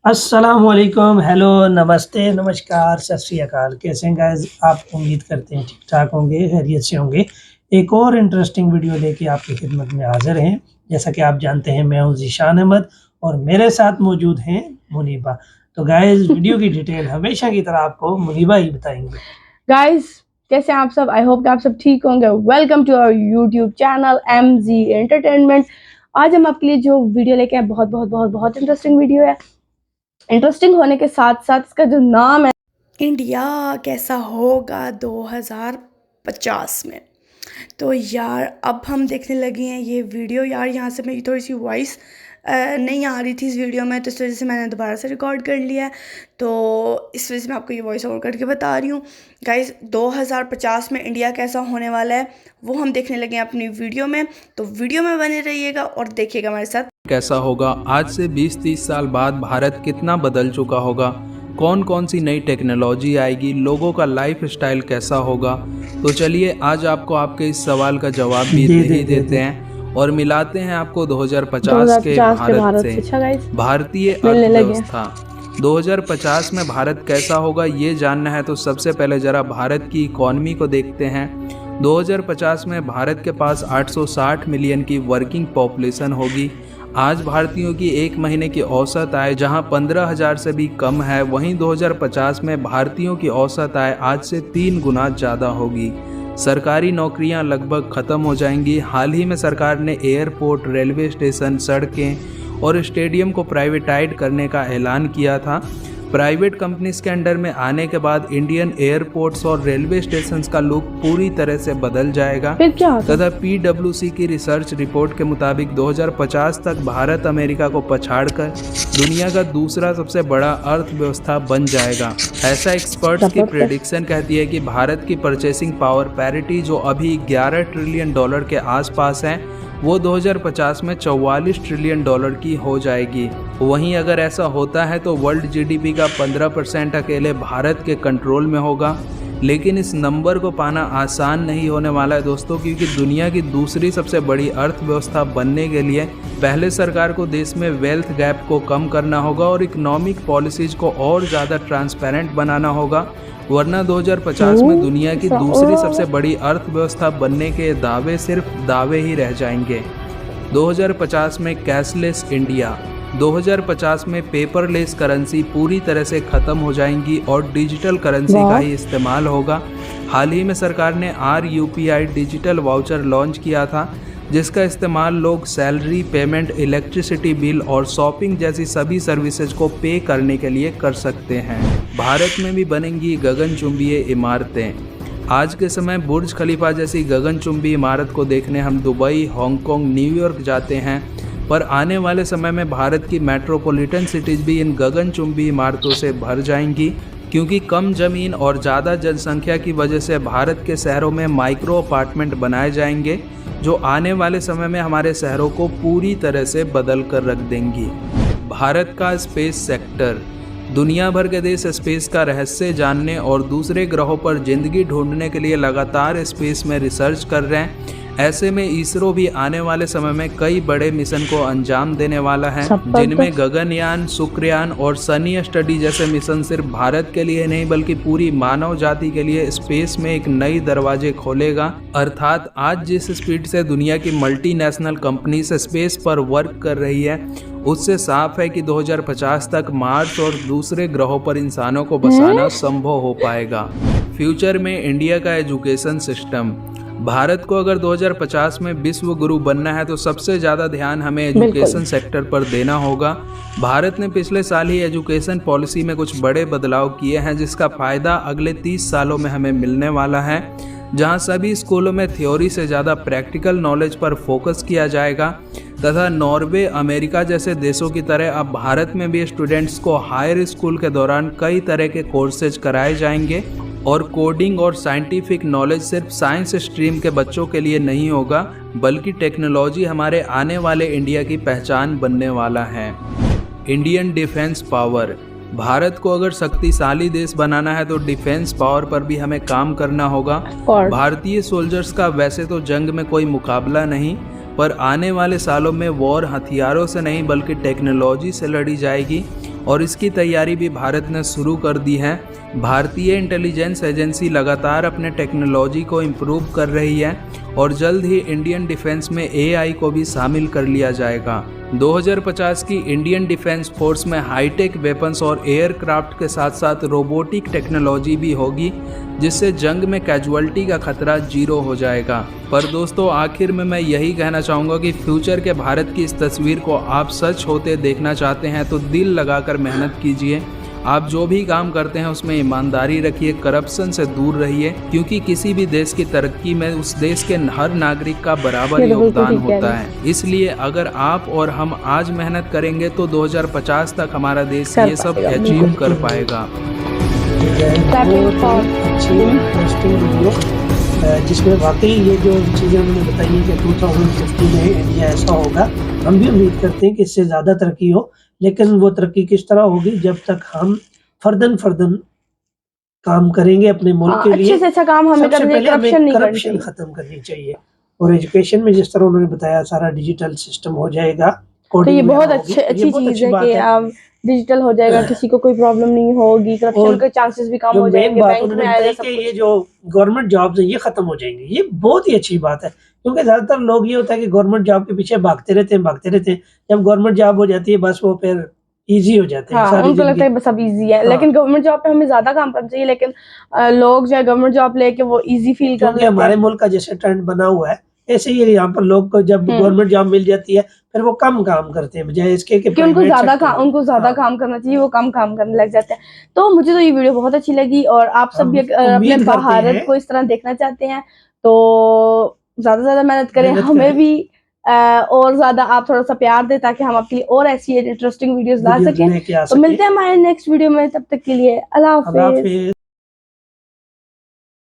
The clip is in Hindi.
अस्सलामुअलैकुम, हेलो, नमस्ते, नमस्कार, सत श्री अकाल। कैसे हैं गाइज़? आप उम्मीद करते हैं ठीक-ठाक होंगे, खैरियत से होंगे। एक और इंटरेस्टिंग वीडियो लेके आपकी खिदमत में हाज़िर हैं। जैसा कि आप जानते हैं मैं हूँ ज़ीशान अहमद और मेरे साथ मौजूद हैं मुनीबा। तो गाइज़ वीडियो की डिटेल हमेशा की तरह आपको मुनीबा ही बताएँगी। गाइस कैसे हैं आप सब? आई होप कि आप सब ठीक होंगे। Welcome to our YouTube channel MZ entertainment. आज हम आपके लिए जो वीडियो लेके आए बहुत इंटरेस्टिंग वीडियो है। इंटरेस्टिंग होने के साथ साथ इसका जो नाम है, इंडिया कैसा होगा 2050 में। तो यार अब हम देखने लगे हैं ये वीडियो। यार यहाँ से मेरी थोड़ी सी वॉइस नहीं आ रही थी इस वीडियो में, तो इस वजह से मैंने दोबारा से रिकॉर्ड कर लिया है। तो इस वजह से मैं आपको ये वॉइस ओवर करके बता रही हूँ। गाइस 2050 में इंडिया कैसा होने वाला है वो हम देखने लगे हैं अपनी वीडियो में। तो वीडियो में बने रहिएगा और देखिएगा हमारे साथ कैसा होगा। आज से 20-30 साल बाद भारत कितना बदल चुका होगा, कौन कौन सी नई टेक्नोलॉजी आएगी, लोगों का लाइफ स्टाइल कैसा होगा। तो चलिए आज आपको आपके इस सवाल का जवाब भी दे देते हैं और मिलाते हैं आपको 2050 के भारत से। भारतीय अर्थव्यवस्था 2050 में भारत कैसा होगा ये जानना है तो सबसे पहले जरा भारत की इकॉनमी को देखते हैं। 2050 में भारत के पास 860 मिलियन की वर्किंग पॉपुलेशन होगी। आज भारतीयों की एक महीने की औसत आय जहां 15,000 से भी कम है, वहीं 2050 में भारतीयों की औसत आय आज से 3 गुना ज़्यादा होगी। सरकारी नौकरियां लगभग ख़त्म हो जाएंगी। हाल ही में सरकार ने एयरपोर्ट, रेलवे स्टेशन, सड़कें और स्टेडियम को प्राइवेटाइज करने का ऐलान किया था। प्राइवेट कंपनीज के अंडर में आने के बाद इंडियन एयरपोर्ट्स और रेलवे स्टेशंस का लुक पूरी तरह से बदल जाएगा। तथा PwC की रिसर्च रिपोर्ट के मुताबिक 2050 तक भारत अमेरिका को पछाड़कर दुनिया का दूसरा सबसे बड़ा अर्थव्यवस्था बन जाएगा। ऐसा एक्सपर्ट्स की प्रेडिक्शन कहती है कि भारत की परचेसिंग पावर पैरिटी जो अभी $11 ट्रिलियन के आसपास है, वो 2050 में $44 ट्रिलियन की हो जाएगी। वहीं अगर ऐसा होता है तो वर्ल्ड GDP का 15% अकेले भारत के कंट्रोल में होगा। लेकिन इस नंबर को पाना आसान नहीं होने वाला है दोस्तों, क्योंकि दुनिया की दूसरी सबसे बड़ी अर्थव्यवस्था बनने के लिए पहले सरकार को देश में वेल्थ गैप को कम करना होगा और इकोनॉमिक पॉलिसीज को और ज़्यादा ट्रांसपेरेंट बनाना होगा, वरना 2050 में दुनिया की दूसरी सबसे बड़ी अर्थव्यवस्था बनने के दावे सिर्फ दावे ही रह जाएंगे। 2050 में कैशलेस इंडिया 2050 में पेपरलेस करेंसी पूरी तरह से ख़त्म हो जाएंगी और डिजिटल करेंसी का ही इस्तेमाल होगा। हाल ही में सरकार ने RUPI डिजिटल वाउचर लॉन्च किया था, जिसका इस्तेमाल लोग सैलरी, पेमेंट, इलेक्ट्रिसिटी बिल और शॉपिंग जैसी सभी सर्विसेज को पे करने के लिए कर सकते हैं। भारत में भी बनेंगी गगनचुंबी इमारतें। आज के समय बुर्ज खलीफा जैसी गगनचुंबी इमारत को देखने हम दुबई, हांगकांग, न्यूयॉर्क जाते हैं, पर आने वाले समय में भारत की मेट्रोपॉलिटन सिटीज़ भी इन गगनचुंबी इमारतों से भर जाएंगी, क्योंकि कम ज़मीन और ज़्यादा जनसंख्या की वजह से भारत के शहरों में माइक्रो अपार्टमेंट बनाए जाएंगे, जो आने वाले समय में हमारे शहरों को पूरी तरह से बदल कर रख देंगी। भारत का स्पेस सेक्टर दुनिया भर के देश स्पेस का रहस्य जानने और दूसरे ग्रहों पर जिंदगी ढूंढने के लिए लगातार स्पेस में रिसर्च कर रहे हैं। ऐसे में इसरो भी आने वाले समय में कई बड़े मिशन को अंजाम देने वाला है, जिनमें गगनयान, शुक्रयान और सनी स्टडी जैसे मिशन सिर्फ भारत के लिए नहीं बल्कि पूरी मानव जाति के लिए स्पेस में एक नई दरवाजे खोलेगा। अर्थात आज जिस स्पीड से दुनिया की मल्टीनेशनल कंपनीज स्पेस पर वर्क कर रही है, उससे साफ है कि 2050 तक मार्स और दूसरे ग्रहों पर इंसानों को बसाना संभव हो पाएगा। फ्यूचर में इंडिया का एजुकेशन सिस्टम भारत को अगर 2050 में विश्व गुरु बनना है तो सबसे ज़्यादा ध्यान हमें एजुकेशन सेक्टर पर देना होगा। भारत ने पिछले साल ही एजुकेशन पॉलिसी में कुछ बड़े बदलाव किए हैं, जिसका फ़ायदा अगले 30 सालों में हमें मिलने वाला है, जहां सभी स्कूलों में थ्योरी से ज़्यादा प्रैक्टिकल नॉलेज पर फोकस किया जाएगा। तथा नॉर्वे, अमेरिका जैसे देशों की तरह अब भारत में भी स्टूडेंट्स को हायर स्कूल के दौरान कई तरह के कोर्सेज कराए जाएंगे और कोडिंग और साइंटिफिक नॉलेज सिर्फ साइंस स्ट्रीम के बच्चों के लिए नहीं होगा, बल्कि टेक्नोलॉजी हमारे आने वाले इंडिया की पहचान बनने वाला है। इंडियन डिफेंस पावर भारत को अगर शक्तिशाली देश बनाना है तो डिफेंस पावर पर भी हमें काम करना होगा। भारतीय सोल्जर्स का वैसे तो जंग में कोई मुकाबला नहीं, पर आने वाले सालों में वॉर हथियारों से नहीं बल्कि टेक्नोलॉजी से लड़ी जाएगी और इसकी तैयारी भी भारत ने शुरू कर दी है। भारतीय इंटेलिजेंस एजेंसी लगातार अपने टेक्नोलॉजी को इम्प्रूव कर रही है और जल्द ही इंडियन डिफेंस में AI को भी शामिल कर लिया जाएगा। 2050 की इंडियन डिफेंस फोर्स में हाईटेक वेपन्स और एयरक्राफ्ट के साथ साथ रोबोटिक टेक्नोलॉजी भी होगी, जिससे जंग में कैजुअल्टी का खतरा 0 हो जाएगा। पर दोस्तों, आखिर में मैं यही कहना चाहूँगा कि फ्यूचर के भारत की इस तस्वीर को आप सच होते देखना चाहते हैं तो दिल लगाकर मेहनत कीजिए। आप जो भी काम करते हैं उसमें ईमानदारी रखिए, करप्शन से दूर रहिए, क्योंकि किसी भी देश की तरक्की में उस देश के हर नागरिक का बराबर योगदान होता है। इसलिए अगर आप और हम आज मेहनत करेंगे तो 2050 तक हमारा देश ये सब अचीव कर पाएगा। बहुत अच्छी इंटरेस्टिंग वीडियो, जिसमें वाकई ये जो चीज़ें उन्होंने बताई है कि 2050 में इंडिया ऐसा होगा। हम भी उम्मीद करते हैं कि इससे ज़्यादा तरक्की हो, लेकिन वो तरक्की किस तरह होगी जब तक हम फर्दन काम करेंगे अपने मुल्क के लिए। अच्छे से अच्छा काम हमें सबसे करना पहले है, हमें करप्शन करप्शन खत्म करनी चाहिए। और एजुकेशन में जिस तरह उन्होंने बताया सारा डिजिटल सिस्टम हो जाएगा, तो ये कोडिंग बहुत वगैरह होगी, अच्छी ये बहुत चीज है बात कि अब डिजिटल हो जाएगा, किसी को कोई प्रॉब्लम नहीं होगी, करप्शन और के चांसेस भी कम जो हो मेन जाएंगे, बात बैंक उन्होंने में आएगा बताई सब कि ये कुछ। जो गवर्नमेंट जॉब्स है ये खत्म हो जाएंगी, ये बहुत ही अच्छी बात है। क्योंकि ज्यादातर लोग ये होता है कि गवर्नमेंट जॉब के पीछे भागते रहते हैं। जब गवर्नमेंट जॉब हो जाती है बस वो फिर इजी हो जाते हैं हाँ, सारी उनको लगता जिंदगी। है बस अब इजी है, हाँ। लेकिन गवर्नमेंट जॉब पे हमें ज्यादा काम करना चाहिए। लेकिन लोग जो है गवर्नमेंट जॉब लेके वो इजी फील कर क्योंकि लेते हमारे हैं। मुल्क का जैसे ट्रेंड बना हुआ है, ऐसे ही यहाँ पर लोग को जब गवर्नमेंट जॉब मिल जाती है फिर वो कम काम करते हैं, बजाय इसके कि उनको प्राइवेट ज्यादा सेक्टर में। उनको ज्यादा हाँ। काम करना चाहिए, वो कम काम करने लग जाते हैं। तो मुझे तो ये वीडियो बहुत अच्छी लगी, और आप सब हम भी अगर अपने उम्मीद करते भारत हैं को इस तरह देखना चाहते हैं तो ज्यादा से ज्यादा मेहनत करें, हमें भी और ज्यादा आप थोड़ा सा प्यार दें ताकि हम आपके लिए और ऐसी इंटरेस्टिंग वीडियोस ला वीडियोस सकें। लेके आ तो मिलते हैं हमारे नेक्स्ट वीडियो में, तब तक के लिए अल्लाह अल्लाह हाफिज। हाफिज।